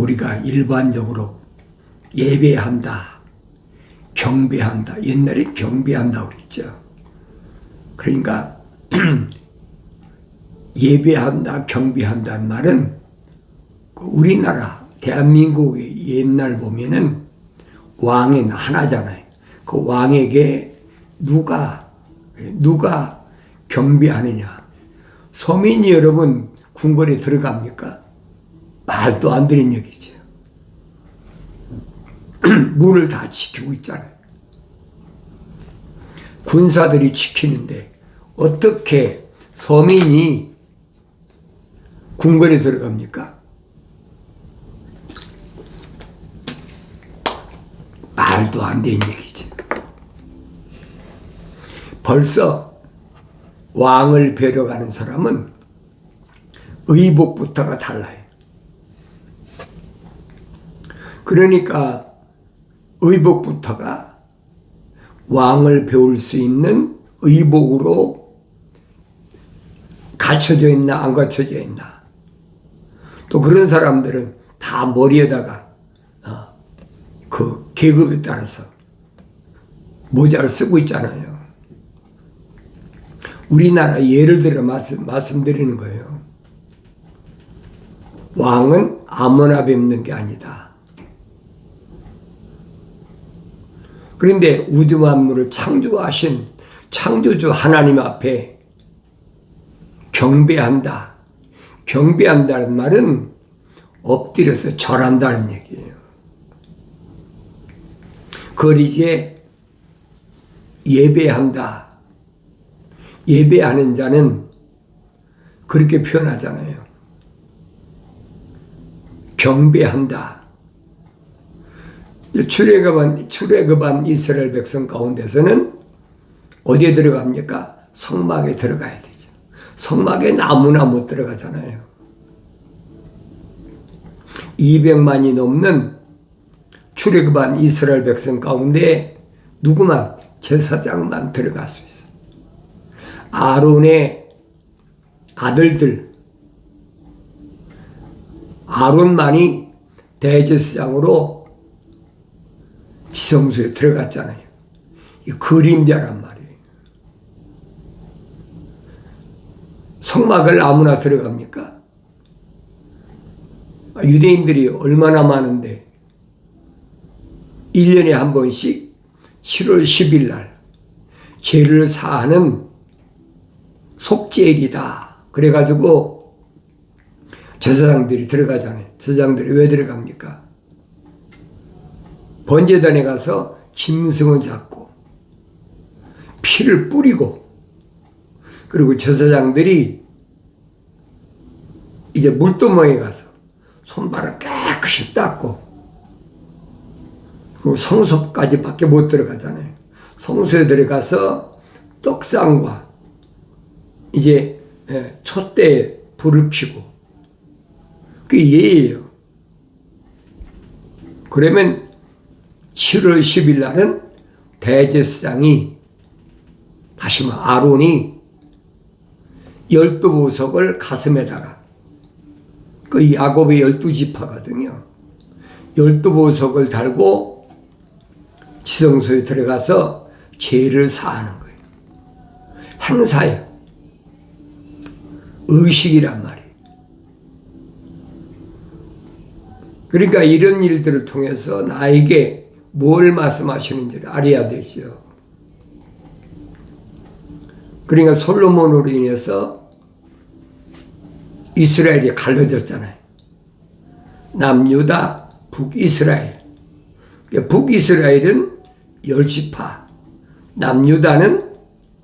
우리가 일반적으로 예배한다, 경배한다. 옛날에 경배한다고 그랬죠. 그러니까 예배한다, 경배한다는 말은 우리나라 대한민국의 옛날 보면은 왕은 하나잖아요. 그 왕에게 누가 경배하느냐. 서민이 여러분 궁궐에 들어갑니까? 말도 안 되는 얘기죠. 문을 다 지키고 있잖아요. 군사들이 지키는데 어떻게 서민이 궁궐에 들어갑니까? 말도 안 되는 얘기죠. 벌써 왕을 뵈려가는 사람은 의복부터가 달라요. 그러니까 의복부터가 왕을 배울 수 있는 의복으로 갖춰져 있나 안 갖춰져 있나. 또 그런 사람들은 다 머리에다가 그 계급에 따라서 모자를 쓰고 있잖아요. 우리나라 예를 들어 말씀드리는 거예요. 왕은 아무나 뵙는 게 아니다. 그런데 우주 만물을 창조하신 창조주 하나님 앞에 경배한다. 경배한다는 말은 엎드려서 절한다는 얘기예요. 그걸 이제 예배한다. 예배하는 자는 그렇게 표현하잖아요. 경배한다. 출애굽한 이스라엘 백성 가운데서는 어디에 들어갑니까? 성막에 들어가야 되죠. 성막에 아무나 못 들어가잖아요. 200만이 넘는 출애굽한 이스라엘 백성 가운데 누구만? 제사장만 들어갈 수 있어요. 아론의 아들들, 아론만이 대제사장으로 지성소에 들어갔잖아요. 이 그림자란 말이에요. 성막을 아무나 들어갑니까? 유대인들이 얼마나 많은데 1년에 한 번씩 7월 10일 날 죄를 사하는 속죄일이다. 그래가지고 제사장들이 들어가잖아요. 제사장들이 왜 들어갑니까? 번제단에 가서 짐승을 잡고 피를 뿌리고 그리고 제사장들이 이제 물두멍에 가서 손발을 깨끗이 닦고 그리고 성소까지 밖에 못 들어가잖아요. 성소에 들어가서 떡상과 이제 촛대에 불을 피고 그게 예예요. 그러면 7월 10일 날은 대제사장이 다시 말해 아론이 12보석을 가슴에다가 그 야곱의 12지파거든요. 12보석을 달고 지성소에 들어가서 죄를 사하는 거예요. 행사예요. 의식이란 말이에요. 그러니까 이런 일들을 통해서 나에게 뭘 말씀하시는지를 알아야 되죠. 그러니까 솔로몬으로 인해서 이스라엘이 갈라졌잖아요. 남유다, 북이스라엘. 북이스라엘은 10지파, 남유다는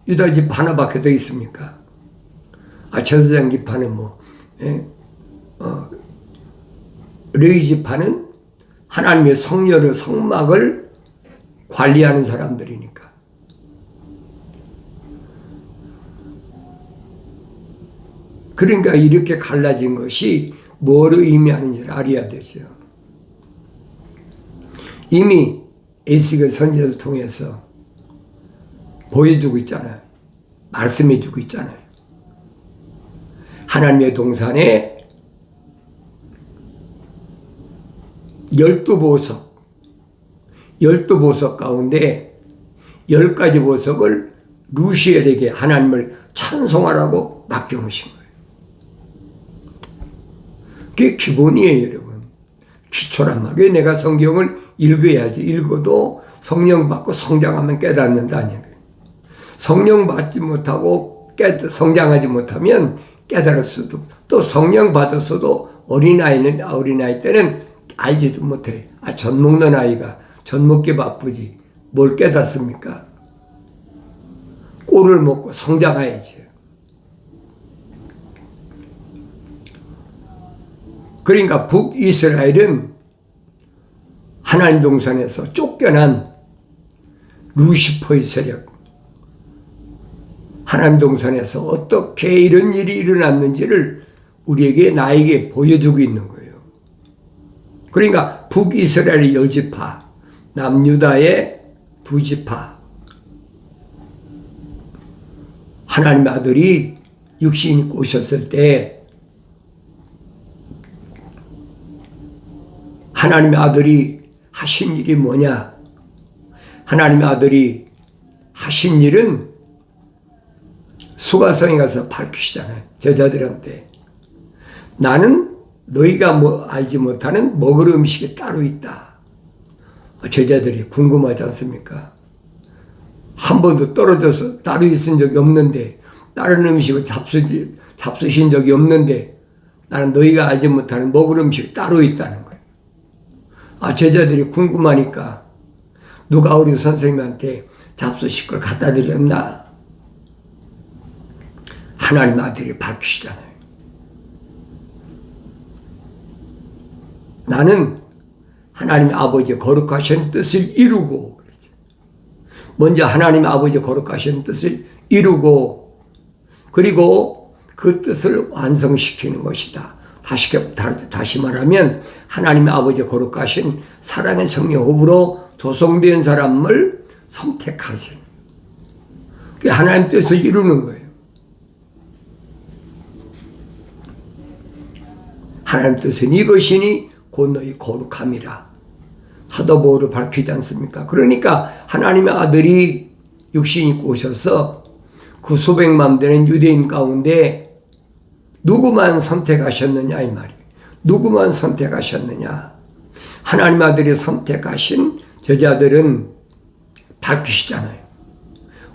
유다지파 하나밖에 더 있습니까? 제사장 지파는 레위지파는 하나님의 성전을 성막을 관리하는 사람들이니까. 그러니까 이렇게 갈라진 것이 뭘 의미하는지를 알아야 되죠. 이미 에스겔 선지자를 통해서 보여주고 있잖아요. 말씀해주고 있잖아요. 하나님의 동산에 12보석, 12보석 가운데 10가지 보석을 루시엘에게 하나님을 찬송하라고 맡겨놓으신 거예요. 그게 기본이에요, 여러분. 기초란 말이에요. 내가 성경을 읽어야지. 읽어도 성령 받고 성장하면 깨닫는다는 거예요. 성령 받지 못하고 성장하지 못하면 깨달을 수도, 또 성령 받았어도 어린아이 때는 알지도 못해. 젖 먹는 아이가 젖 먹기 바쁘지 뭘 깨닫습니까? 꿀을 먹고 성장해야지. 그러니까 북이스라엘은 하나님 동산에서 쫓겨난 루시퍼의 세력, 하나님 동산에서 어떻게 이런 일이 일어났는지를 나에게 보여주고 있는 거예요. 그러니까 북이스라엘의 10지파, 남유다의 2지파, 하나님의 아들이 육신이 입고 오셨을 때 하나님의 아들이 하신 일이 뭐냐? 하나님의 아들이 하신 일은 수가성에 가서 밝히시잖아요. 제자들한테. 나는 너희가 알지 못하는 먹을 음식이 따로 있다. 제자들이 궁금하지 않습니까? 한 번도 떨어져서 따로 있은 적이 없는데, 다른 음식을 잡수신 적이 없는데, 나는 너희가 알지 못하는 먹을 음식이 따로 있다는 거예요. 제자들이 궁금하니까 누가 우리 선생님한테 잡수실 걸 갖다 드렸나? 하나님 아들이 밝히시잖아요. 나는 하나님 아버지의 거룩하신 뜻을 이루고, 먼저 하나님 아버지의 거룩하신 뜻을 이루고, 그리고 그 뜻을 완성시키는 것이다. 다시 말하면 하나님 아버지의 거룩하신 사랑의 성령으로 조성된 사람을 선택하신, 그게 하나님 뜻을 이루는 거예요. 하나님 뜻은 이것이니 곧 너희 거룩함이라. 사도 바울을 밝히지 않습니까? 그러니까 하나님의 아들이 육신 입고 오셔서 그 수백만 되는 유대인 가운데 누구만 선택하셨느냐 이 말이에요. 누구만 선택하셨느냐. 하나님 아들이 선택하신 제자들은 밝히시잖아요.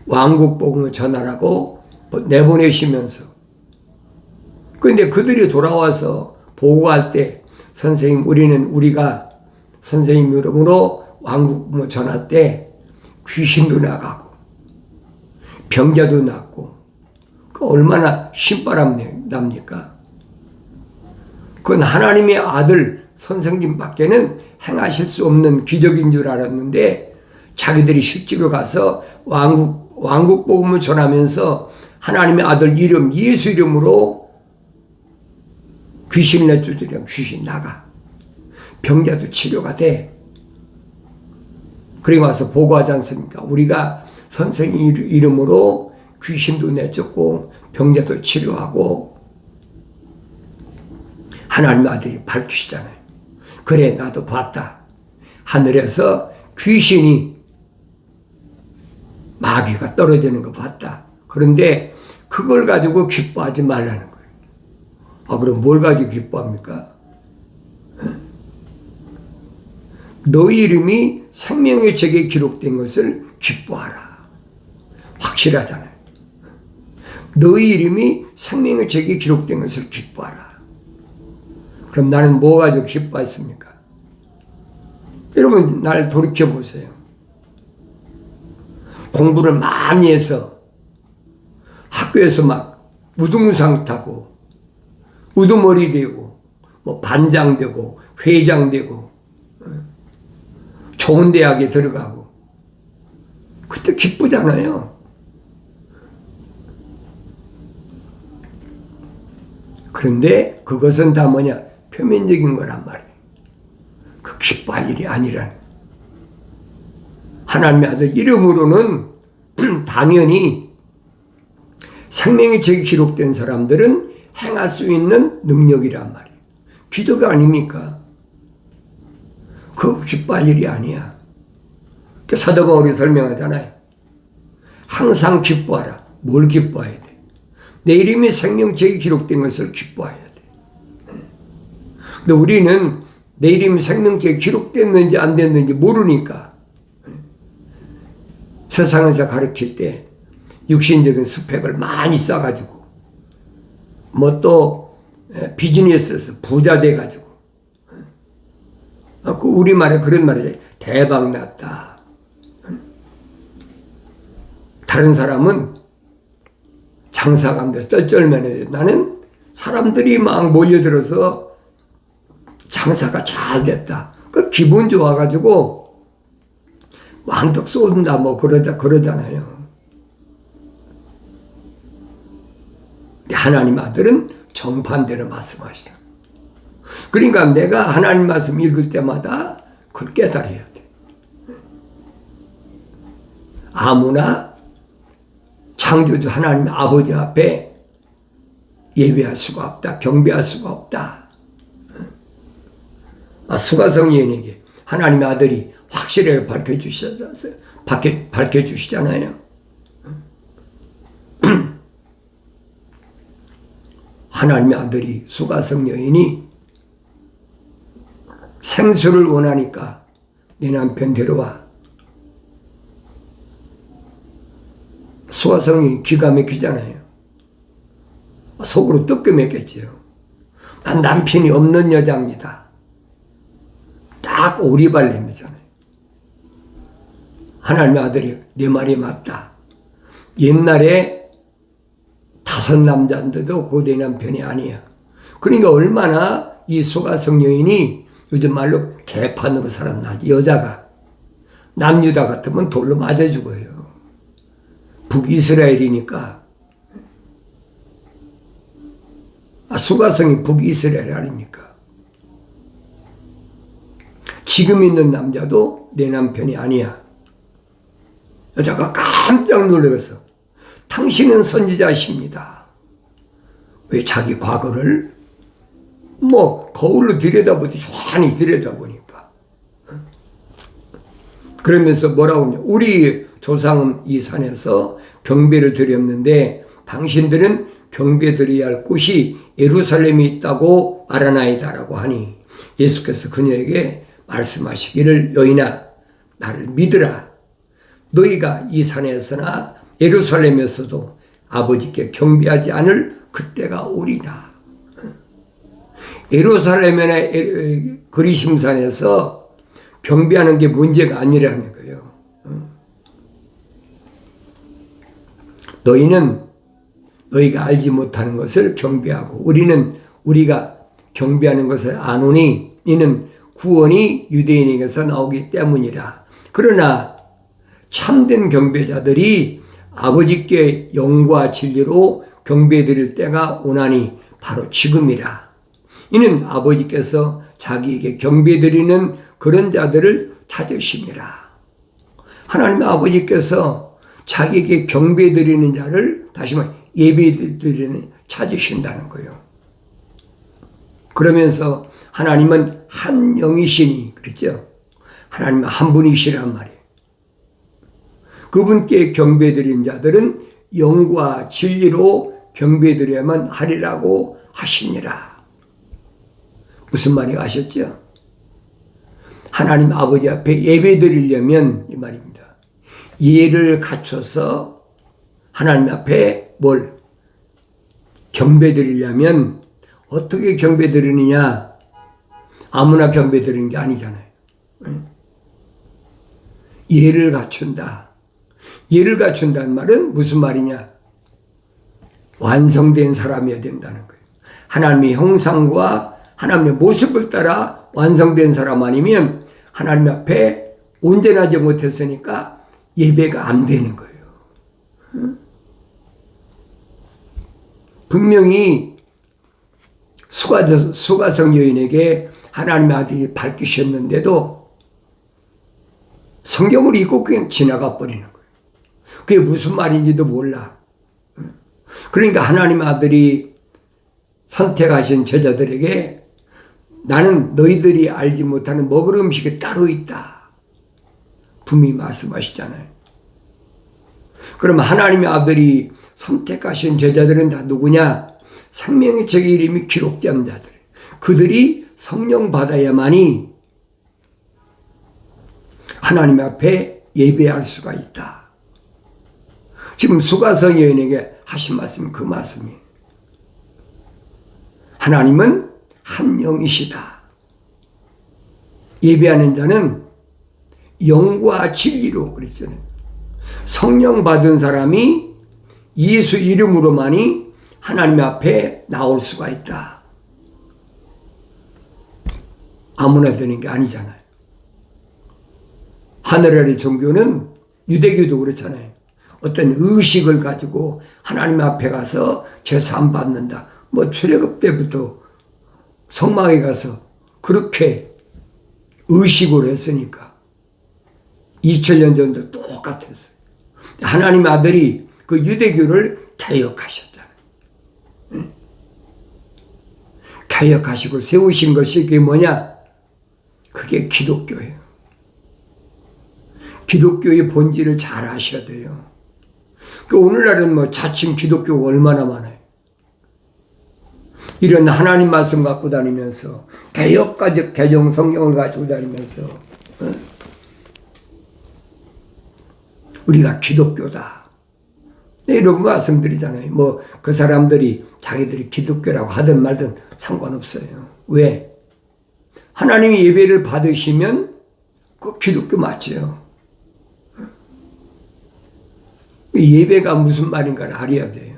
왕국 복음을 전하라고 내보내시면서. 그런데 그들이 돌아와서 보고할 때 선생님 우리가 선생님 이름으로 왕국 복음을 전할 때 귀신도 나가고 병자도 낫고 얼마나 신바람 납니까? 그건 하나님의 아들 선생님밖에는 행하실 수 없는 기적인 줄 알았는데 자기들이 실제로 가서 왕국 복음을 전하면서 하나님의 아들 이름 예수 이름으로 귀신 내쫓으려면 귀신 나가. 병자도 치료가 돼. 그리고 와서 보고하지 않습니까? 우리가 선생님 이름으로 귀신도 내쫓고 병자도 치료하고. 하나님의 아들이 밝히시잖아요. 그래 나도 봤다. 하늘에서 귀신이 마귀가 떨어지는 거 봤다. 그런데 그걸 가지고 기뻐하지 말라는 거예요. 그럼 뭘 가지고 기뻐합니까? 너희 이름이 생명의 책에 기록된 것을 기뻐하라. 확실하잖아요. 너희 이름이 생명의 책에 기록된 것을 기뻐하라. 그럼 나는 뭐 가지고 기뻐했습니까? 여러분 날 돌이켜보세요. 공부를 많이 해서 학교에서 막 우등상 타고 우두머리 되고 뭐 반장 되고 회장 되고 좋은 대학에 들어가고 그때 기쁘잖아요. 그런데 그것은 다 뭐냐? 표면적인 거란 말이에요. 그 기뻐할 일이 아니란. 하나님의 아들 이름으로는 당연히 생명의 책에 기록된 사람들은 행할 수 있는 능력이란 말이에요. 기도가 아닙니까? 그거 기뻐할 일이 아니야. 사도 바울이 설명하잖아요. 항상 기뻐하라. 뭘 기뻐해야 돼? 내 이름이 생명책에 기록된 것을 기뻐해야 돼. 근데 우리는 내 이름이 생명책에 기록됐는지 안 됐는지 모르니까 세상에서 가르칠 때 육신적인 스펙을 많이 써가지고 뭐 또 비즈니스에서 부자 돼가지고 그 우리말에 그런 말이지. 대박 났다. 다른 사람은 장사가 안 돼. 쩔쩔매네. 나는 사람들이 막 몰려들어서 장사가 잘 됐다. 그 기분 좋아가지고 한턱 쏜다 뭐 그러잖아요. 하나님 아들은 정반대로 말씀하시죠. 그러니까 내가 하나님 말씀 읽을 때마다 그걸 깨달아야 돼. 아무나 창조주 하나님 아버지 앞에 예배할 수가 없다. 경배할 수가 없다. 수가성예인에게 하나님의 아들이 확실하게 밝혀주시잖아요. 하나님의 아들이 수가성 여인이 생수를 원하니까 내 남편 데려와. 수가성이 기가 막히잖아요. 속으로 뜨끔했겠지요. 난 남편이 없는 여자입니다. 딱 오리발렘이잖아요. 하나님의 아들이 내 말이 맞다. 옛날에 5 남자인데도 그 내 남편이 아니야. 그러니까 얼마나 이 수가성 여인이 요즘 말로 개판으로 살았나. 여자가 남유다 같으면 돌로 맞아 죽어요. 북이스라엘이니까. 수가성이 북이스라엘 아닙니까? 지금 있는 남자도 내 남편이 아니야. 여자가 깜짝 놀라서 당신은 선지자십니다. 왜 자기 과거를 거울로 들여다보지 조한히 들여다보니까. 그러면서 뭐라고 하냐. 우리 조상은 이 산에서 경배를 드렸는데 당신들은 경배 드려야 할 곳이 예루살렘이 있다고 알아나이다라고 하니 예수께서 그녀에게 말씀하시기를 여인아 나를 믿으라. 너희가 이 산에서나 예루살렘에서도 아버지께 경배하지 않을 그때가 오리라. 예루살렘의 그리심산에서 경배하는 게 문제가 아니라는 거예요. 너희는 너희가 알지 못하는 것을 경배하고 우리가 경배하는 것을 아노니 이는 구원이 유대인에게서 나오기 때문이라. 그러나 참된 경배자들이 아버지께 영과 진리로 경배드릴 때가 오나니 바로 지금이라. 이는 아버지께서 자기에게 경배드리는 그런 자들을 찾으심이라. 하나님 아버지께서 자기에게 경배드리는 자를 다시 말해 예배드리는 찾으신다는 거예요. 그러면서 하나님은 한 영이시니 그랬죠. 하나님은 한 분이시란 말이에요. 그분께 경배드리는 자들은 영과 진리로 경배드려야만 하리라고 하시니라. 무슨 말인지 아셨죠? 하나님 아버지 앞에 예배드리려면 이 말입니다. 예를 갖춰서 하나님 앞에 뭘 경배드리려면 어떻게 경배드리느냐? 아무나 경배드리는 게 아니잖아요. 예를 갖춘다. 예를 갖춘다는 말은 무슨 말이냐? 완성된 사람이어야 된다는 거예요. 하나님의 형상과 하나님의 모습을 따라 완성된 사람 아니면 하나님 앞에 온전하지 못했으니까 예배가 안 되는 거예요. 분명히 수가성 여인에게 하나님의 아들이 밝히셨는데도 성경을 읽고 그냥 지나가 버리는 거예요. 그게 무슨 말인지도 몰라. 그러니까 하나님의 아들이 선택하신 제자들에게 나는 너희들이 알지 못하는 먹을 음식이 따로 있다. 분명히 말씀하시잖아요. 그럼 하나님의 아들이 선택하신 제자들은 다 누구냐? 생명의 책의 이름이 기록된 자들. 그들이 성령 받아야만이 하나님 앞에 예배할 수가 있다. 지금 수가성 여인에게 하신 말씀 그 말씀이에요. 하나님은 한 영이시다. 예배하는 자는 영과 진리로 그랬잖아요. 성령 받은 사람이 예수 이름으로만이 하나님 앞에 나올 수가 있다. 아무나 되는 게 아니잖아요. 하늘 아래 종교는 유대교도 그렇잖아요. 어떤 의식을 가지고 하나님 앞에 가서 제사 받는다. 뭐 출애굽 때부터 성막에 가서 그렇게 의식으로 했으니까 2000년 전도 똑같았어요. 하나님의 아들이 그 유대교를 개혁하셨잖아요. 개혁하시고 세우신 것이 그게 뭐냐? 그게 기독교예요. 기독교의 본질을 잘 아셔야 돼요. 그 오늘날은 뭐 자칭 기독교가 얼마나 많아요. 이런 하나님 말씀 갖고 다니면서 개혁가적 개정 성경을 가지고 다니면서 우리가 기독교다. 이런 말씀드리잖아요. 뭐 그 사람들이 자기들이 기독교라고 하든 말든 상관없어요. 왜? 하나님이 예배를 받으시면 그 기독교 맞죠. 예배가 무슨 말인가를 알아야 돼요.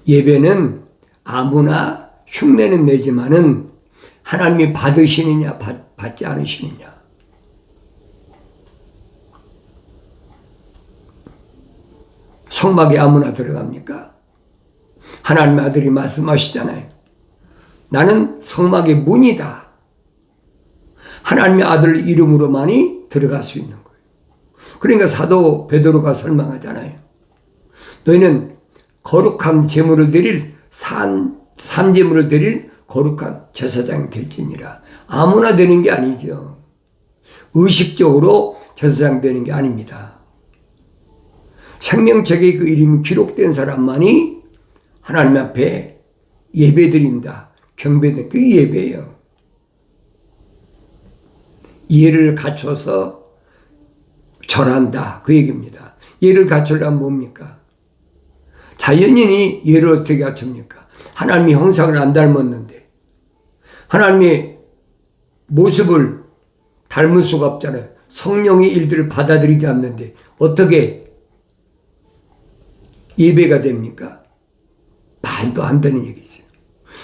예배는 아무나 흉내는 내지만은 하나님이 받으시느냐 받지 않으시느냐. 성막에 아무나 들어갑니까? 하나님의 아들이 말씀하시잖아요. 나는 성막의 문이다. 하나님의 아들 이름으로만이 들어갈 수 있는 거예요. 그러니까 사도 베드로가 설명하잖아요. 너희는 거룩한 제물을 드릴 산제물을 드릴 거룩한 제사장이 될지니라. 아무나 되는 게 아니죠. 의식적으로 제사장 되는 게 아닙니다. 생명책에 그 이름이 기록된 사람만이 하나님 앞에 예배드린다. 경배드린다. 그게 예배예요. 예를 갖춰서 절한다. 그 얘기입니다. 예를 갖추려면 뭡니까? 자연인이 예를 어떻게 갖춥니까? 하나님의 형상을 안 닮았는데 하나님의 모습을 닮을 수가 없잖아요. 성령의 일들을 받아들이지 않는데 어떻게 예배가 됩니까? 말도 안 되는 얘기죠.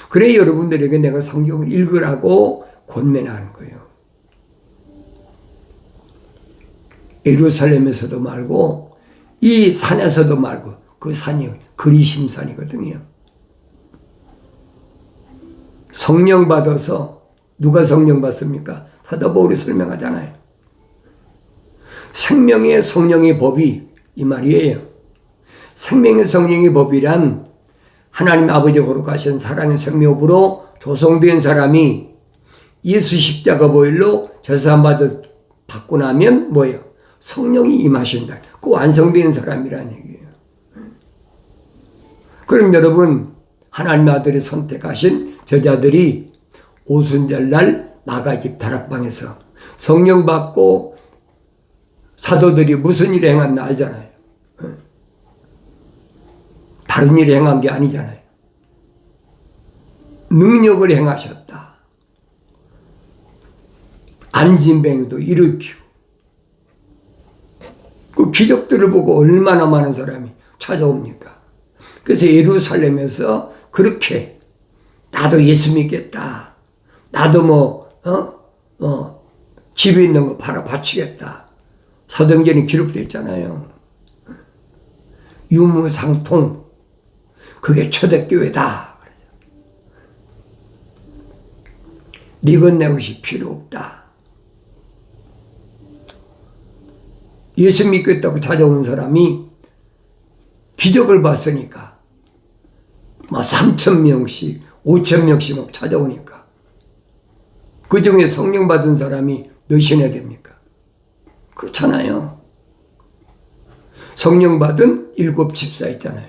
그래 여러분들에게 내가 성경을 읽으라고 권면하는 거예요. 예루살렘에서도 말고 이 산에서도 말고 그 산이 그리심산이거든요. 성령 받아서 누가 성령 받습니까? 사도 바울이 설명하잖아요. 생명의 성령의 법이 이 말이에요. 생명의 성령의 법이란 하나님 아버지 거룩하신 사랑의 생명으로 조성된 사람이 예수 십자가 보혈로 제사함 받고 나면 뭐예요? 성령이 임하신다. 그 완성된 사람이라는 얘기예요. 그럼 여러분 하나님의 아들이 선택하신 저자들이 오순절날 마가집 다락방에서 성령 받고 사도들이 무슨 일을 행했나 알잖아요. 다른 일을 행한 게 아니잖아요. 능력을 행하셨다. 안진뱅이도 일으키고 그 기적들을 보고 얼마나 많은 사람이 찾아옵니까? 그래서 예루살렘에서 그렇게 나도 예수 믿겠다. 나도 집에 있는 거 팔아 바치겠다. 사도행전에 기록되어 있잖아요. 유무상통. 그게 초대교회다. 네건 내 것이 필요 없다. 예수 믿겠다고 찾아오는 사람이 기적을 봤으니까 3,000명씩 5,000명씩 막 찾아오니까 그 중에 성령 받은 사람이 몇이나 됩니까? 그렇잖아요. 성령 받은 7 집사 있잖아요.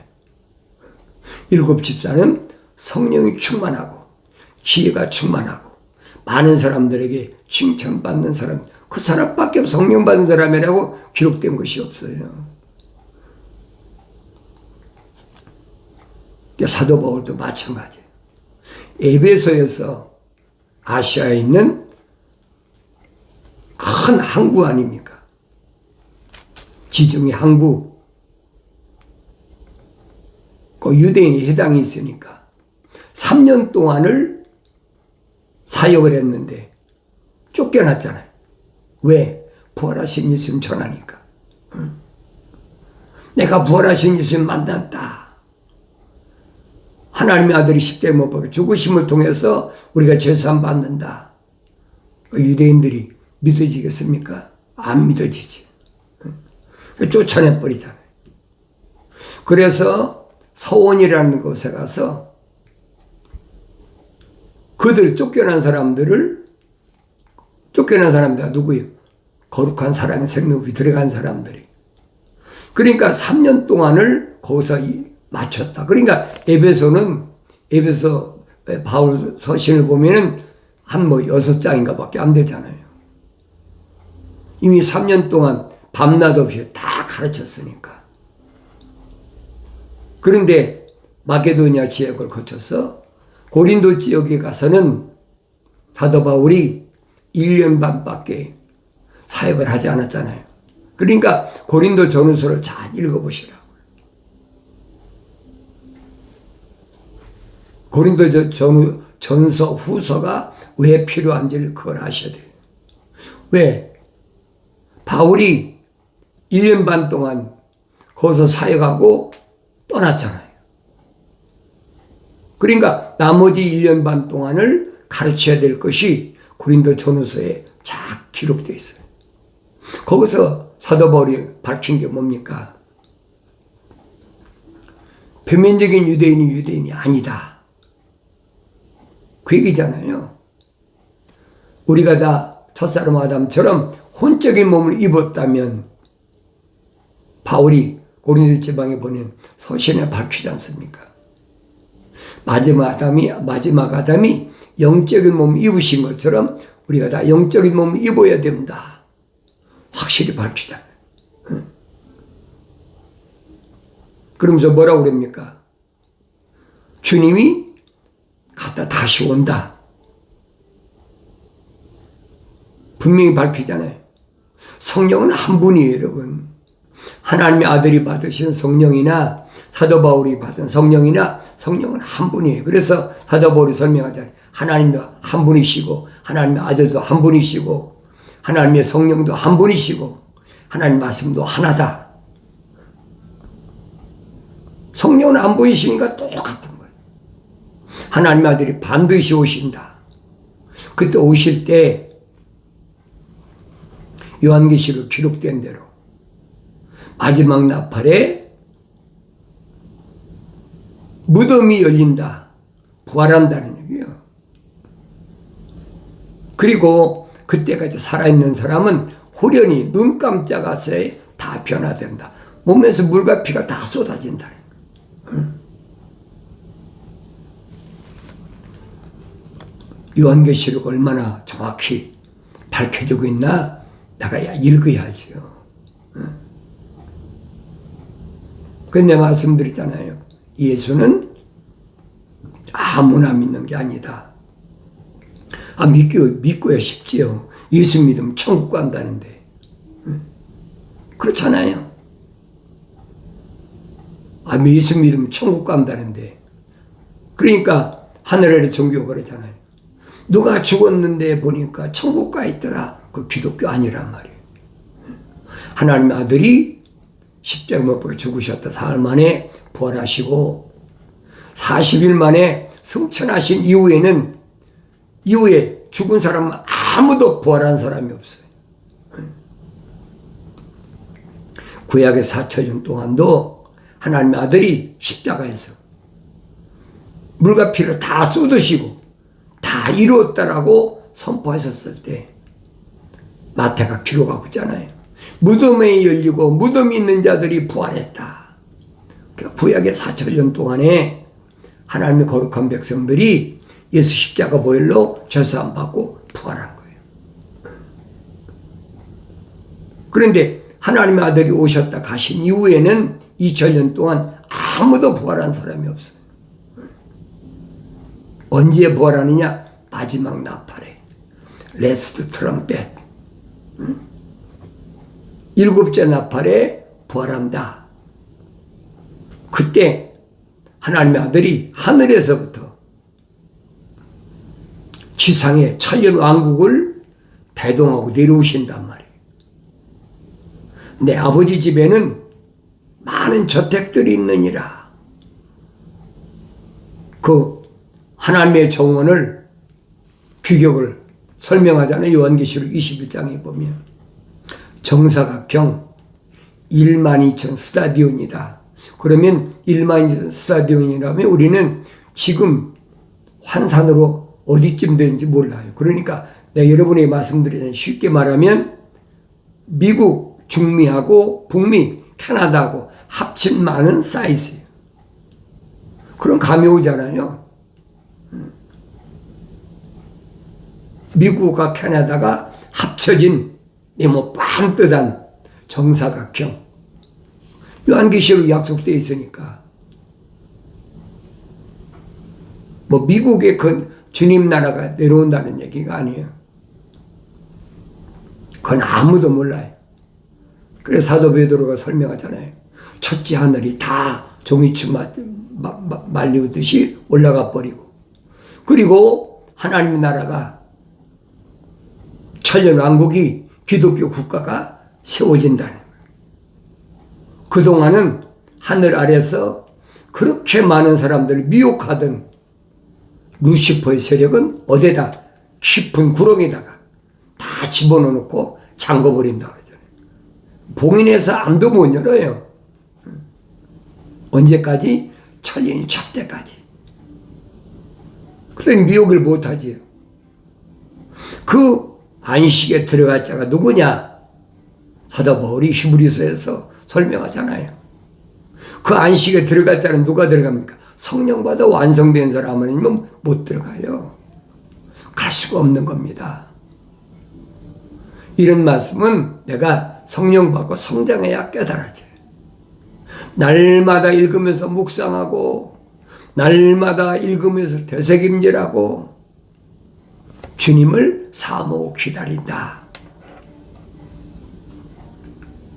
7 집사는 성령이 충만하고 지혜가 충만하고 많은 사람들에게 칭찬받는 사람, 그 사람밖에 성령 받은 사람이라고 기록된 것이 없어요. 사도 바울도 마찬가지예요. 에베소에서 아시아에 있는 큰 항구 아닙니까? 지중해 항구. 그 유대인이 해당이 있으니까 3년 동안을 사역을 했는데 쫓겨났잖아요. 왜? 부활하신 예수님 전하니까. 내가 부활하신 예수님 만났다. 하나님의 아들이 십자가에 못 박혀 죽으심을 통해서 우리가 죄사함 받는다. 유대인들이 믿어지겠습니까? 안 믿어지지. 쫓아내버리잖아요. 그래서 서원이라는 곳에 가서 그들 쫓겨난 사람들 누구예요? 거룩한 사랑의 생명이 들어간 사람들이. 그러니까 3년 동안을 거기서 마쳤다. 그러니까 에베소 바울 서신을 보면은 한 6장인가 밖에 안 되잖아요. 이미 3년 동안 밤낮 없이 다 가르쳤으니까. 그런데 마게도니아 지역을 거쳐서 고린도 지역에 가서는 사도 바울이 1년 반밖에 사역을 하지 않았잖아요. 그러니까 고린도 전후서를 잘 읽어보시라고. 고린도 전서 후서가 왜 필요한지를 그걸 아셔야 돼요. 왜? 바울이 1년 반 동안 거기서 사역하고 떠났잖아요. 그러니까 나머지 1년 반 동안을 가르쳐야 될 것이 고린도 전후서에 잘 기록되어 있어요. 거기서 사도 바울이 밝힌 게 뭡니까? 표면적인 유대인이 아니다. 그 얘기잖아요. 우리가 다 첫사람 아담처럼 혼적인 몸을 입었다면 바울이 고린도 지방에 보낸 서신에 밝히지 않습니까? 마지막 아담이 영적인 몸을 입으신 것처럼 우리가 다 영적인 몸을 입어야 됩니다. 확실히 밝히잖아요. 그러면서 뭐라고 그럽니까? 주님이 갔다 다시 온다. 분명히 밝히잖아요. 성령은 한 분이에요, 여러분. 하나님의 아들이 받으신 성령이나 사도 바울이 받은 성령이나 성령은 한 분이에요. 그래서 사도 바울이 설명하잖아요. 하나님도 한 분이시고 하나님의 아들도 한 분이시고 하나님의 성령도 한 분이시고 하나님 말씀도 하나다. 성령은 안 보이시니까 똑같은 거예요. 하나님의 아들이 반드시 오신다. 그때 오실 때 요한계시록 기록된 대로 마지막 나팔에 무덤이 열린다. 부활한다는 얘기예요. 그리고 그때까지 살아있는 사람은 호련히 눈 깜짝할 새에 다 변화된다. 몸에서 물과 피가 다 쏟아진다. 요한계시록 얼마나 정확히 밝혀주고 있나 내가 읽어야지요. 근데 말씀드리잖아요. 예수는 아무나 믿는 게 아니다. 믿고야 쉽지요. 예수 믿으면 천국 간다는데. 그렇잖아요. 예수 믿으면 천국 간다는데. 그러니까 하늘에 종교가 그러잖아요. 누가 죽었는데 보니까 천국 가 있더라. 그 기독교 아니란 말이에요. 하나님의 아들이 십자가 못 박혀 죽으셨다. 사흘 만에 부활하시고 40일 만에 승천하신 이후에 죽은 사람은 아무도 부활한 사람이 없어요. 구약의 4,000년 동안도 하나님의 아들이 십자가에서 물과 피를 다 쏟으시고 다 이루었다라고 선포하셨을 때 마태가 기록하고 있잖아요. 무덤이 열리고 무덤이 있는 자들이 부활했다. 그러니까 구약의 4,000년 동안에 하나님의 거룩한 백성들이 예수 십자가 보혈로 죄사함 받고 부활한 거예요. 그런데 하나님의 아들이 오셨다 가신 이후에는 2000년 동안 아무도 부활한 사람이 없어요. 언제 부활하느냐? 마지막 나팔에 레스트 트럼펫, 일곱째 나팔에 부활한다. 그때 하나님의 아들이 하늘에서부터 지상의 천년 왕국을 대동하고 내려오신단 말이에요. 내 아버지 집에는 많은 저택들이 있느니라. 그 하나님의 정원을 규격을 설명하잖아요. 요한계시록 21장에 보면 정사각형 12,000 스타디온이다. 그러면 12,000 스타디온이라면 우리는 지금 환산으로 어디쯤 되는지 몰라요. 그러니까 내가 여러분에게 말씀드리는 쉽게 말하면 미국 중미하고 북미 캐나다하고 합친 많은 사이즈예요. 그럼 감이 오잖아요. 미국과 캐나다가 합쳐진 네모 반듯한 정사각형. 요한계시록 약속되어 있으니까. 뭐 미국의 그 주님 나라가 내려온다는 얘기가 아니에요. 그건 아무도 몰라요. 그래서 사도 베드로가 설명하잖아요. 첫째 하늘이 다 종이추 말리듯이 올라가 버리고, 그리고 하나님의 나라가 천년 왕국이 기독교 국가가 세워진다는 거예요. 그동안은 하늘 아래서 그렇게 많은 사람들을 미혹하던 루시퍼의 세력은 어디다 깊은 구렁에다가 다 집어넣고 잠궈버린다 그러잖아요. 봉인해서 암도 못 열어요. 언제까지? 천년이 첫 때까지. 그러니 미혹을 못하지요. 그 안식에 들어갈 자가 누구냐? 사도 바울이 히브리서에서 설명하잖아요. 그 안식에 들어갈 자는 누가 들어갑니까? 성령 받아 완성된 사람은 못 들어가요. 갈 수가 없는 겁니다. 이런 말씀은 내가 성령 받고 성장해야 깨달아져요. 날마다 읽으면서 묵상하고 날마다 읽으면서 되새김질하고 주님을 사모하고 기다린다.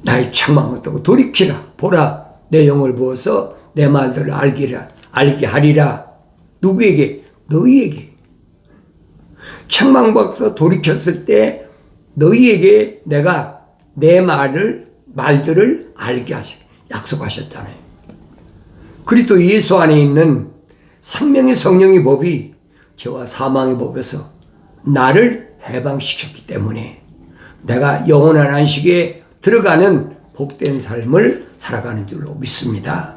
나의 책망을 뜨고 돌이키라. 보라, 내 영을 부어서 내 말들을 알게 하리라. 누구에게? 너희에게. 책망받아서 돌이켰을 때 너희에게 내가 내 말들을 알게 약속하셨잖아요. 그리스도 예수 안에 있는 생명의 성령의 법이 죄와 사망의 법에서 나를 해방시켰기 때문에 내가 영원한 안식에 들어가는 복된 삶을 살아가는 줄로 믿습니다.